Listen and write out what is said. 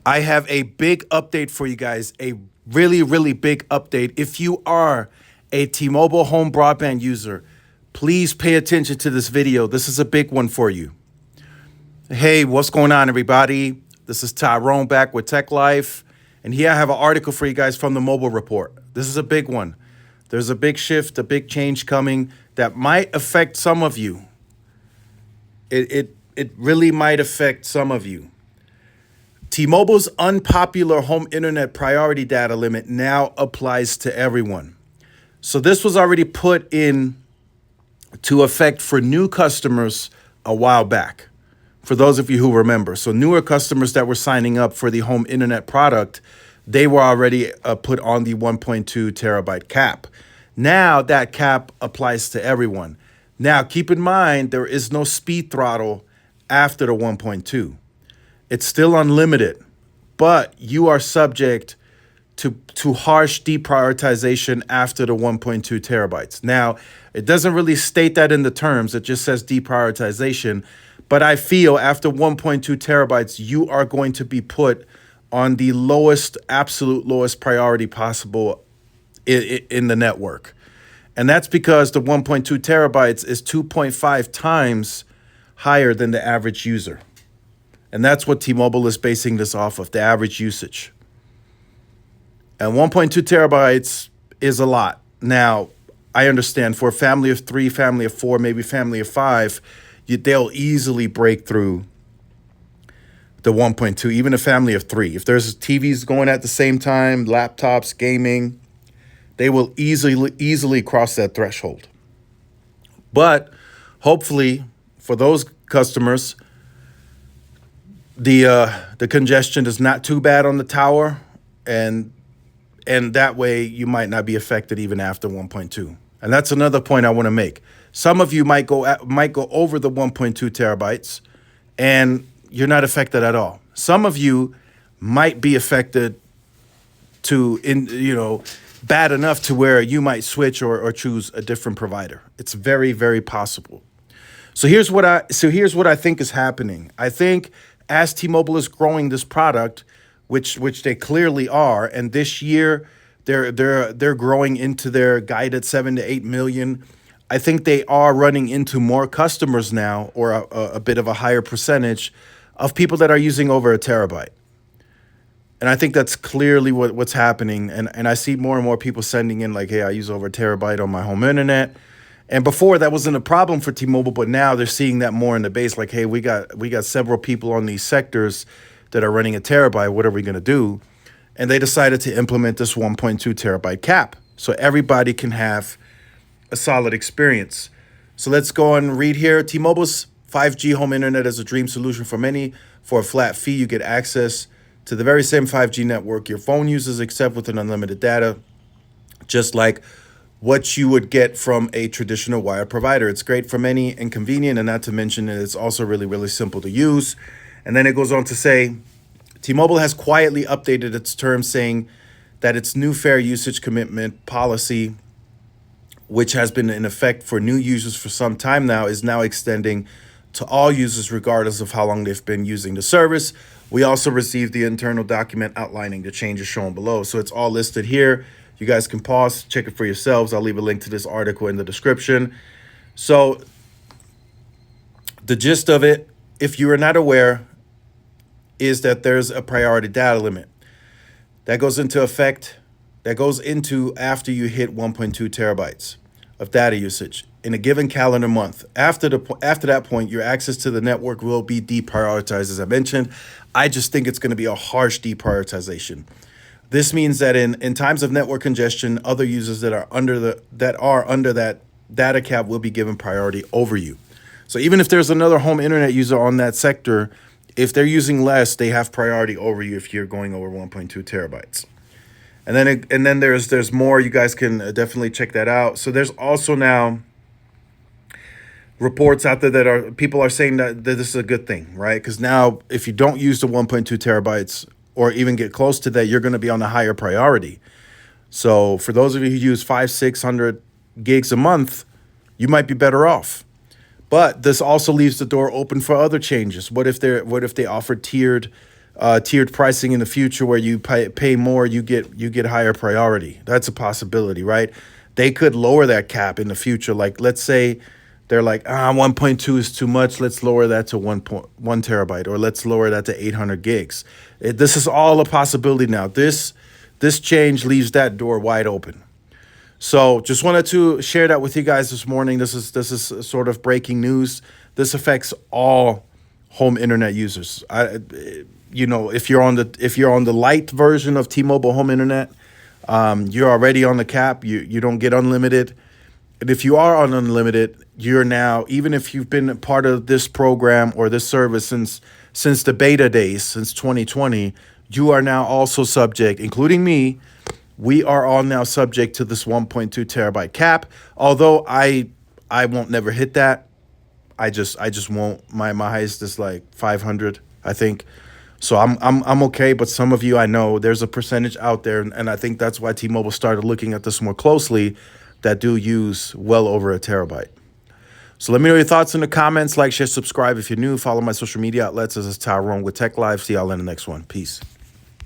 I have a big update for you guys, a really, really big update. If you are a T-Mobile home broadband user, please pay attention to this video. This is a big one for you. Hey, what's going on, everybody? This is Tyrone back with Tech Life. And here I have an article for you guys from the Mobile Report. This is a big one. There's a big shift, a big change coming that might affect some of you. It really might affect some of you. T-Mobile's unpopular home internet priority data limit now applies to everyone. So this was already put in to effect for new customers a while back, for those of you who remember. So newer customers that were signing up for the home internet product, they were already put on the 1.2 terabyte cap. Now that cap applies to everyone. Now keep in mind, there is no speed throttle after the 1.2. It's still unlimited, but you are subject to harsh deprioritization after the 1.2 terabytes. Now, it doesn't really state that in the terms. It just says deprioritization. But I feel after 1.2 terabytes, you are going to be put on the lowest, absolute lowest priority possible in the network. And that's because the 1.2 terabytes is 2.5 times higher than the average user. And that's what T-Mobile is basing this off of, the average usage. And 1.2 terabytes is a lot. Now, I understand for a family of 3, family of 4, maybe family of 5, they'll easily break through the 1.2, even a family of 3. If there's TVs going at the same time, laptops, gaming, they will easily cross that threshold. But hopefully for those customers, the congestion is not too bad on the tower, and that way you might not be affected even after 1.2. And that's another point I want to make. Some of you might go over the 1.2 terabytes, and you're not affected at all. Some of you might be affected bad enough to where you might switch or choose a different provider. It's very, very possible. So here's what I think is happening. I think as T-Mobile is growing this product, which they clearly are, and this year they're growing into their guided 7 to 8 million. I think they are running into more customers now, or a bit of a higher percentage of people that are using over a terabyte. And I think that's clearly what's happening. And I see more and more people sending in like, hey, I use over a terabyte on my home internet. And before that wasn't a problem for T-Mobile, but now they're seeing that more in the base. Like, hey, we got several people on these sectors that are running a terabyte. What are we going to do? And they decided to implement this 1.2 terabyte cap so everybody can have a solid experience. So let's go and read here. T-Mobile's 5G home internet is a dream solution for many. For a flat fee, you get access to the very same 5G network your phone uses, except with an unlimited data, just like what you would get from a traditional wire provider. It's great for many and convenient, and not to mention it's also really, really simple to use. And then it goes on to say, T-Mobile has quietly updated its terms, saying that its new fair usage commitment policy, which has been in effect for new users for some time now, is now extending to all users regardless of how long they've been using the service. We also received the internal document outlining the changes shown below. So it's all listed here. You guys can pause, check it for yourselves. I'll leave a link to this article in the description. So the gist of it, if you are not aware, is that there's a priority data limit that goes into effect, that goes into after you hit 1.2 terabytes of data usage in a given calendar month. After that point, your access to the network will be deprioritized, as I mentioned. I just think it's going to be a harsh deprioritization. This means that in times of network congestion, other users that are under that data cap will be given priority over you. So even if there's another home internet user on that sector, if they're using less, they have priority over you if you're going over 1.2 terabytes. And then there's more. You guys can definitely check that out. So there's also now reports out there that people are saying that this is a good thing, right? Because now if you don't use the 1.2 terabytes or even get close to that, you're going to be on a higher priority. So for those of you who use 500-600 gigs a month, you might be better off. But this also leaves the door open for other changes. What if they offer tiered tiered pricing in the future where you pay more, you get higher priority. That's a possibility, right? They could lower that cap in the future. Like, let's say they're like, 1.2 is too much. Let's lower that to 1.1 terabyte, or let's lower that to 800 gigs. This is all a possibility now. This change leaves that door wide open. So just wanted to share that with you guys this morning. This is sort of breaking news. This affects all home internet users. If you're on the light version of T-Mobile home internet, you're already on the cap. You don't get unlimited. And if you are on unlimited, you're now, even if you've been part of this program or this service since the beta days, since 2020, you are now also subject, including me. We are all now subject to this 1.2 terabyte cap. Although I won't never hit that. I just won't. My highest is like 500, I think. So I'm okay. But some of you, I know there's a percentage out there, and I think that's why T-Mobile started looking at this more closely, that do use well over a terabyte. So let me know your thoughts in the comments. Like, share, subscribe if you're new. Follow my social media outlets. This is Tyrone with Tech Live. See y'all in the next one. Peace.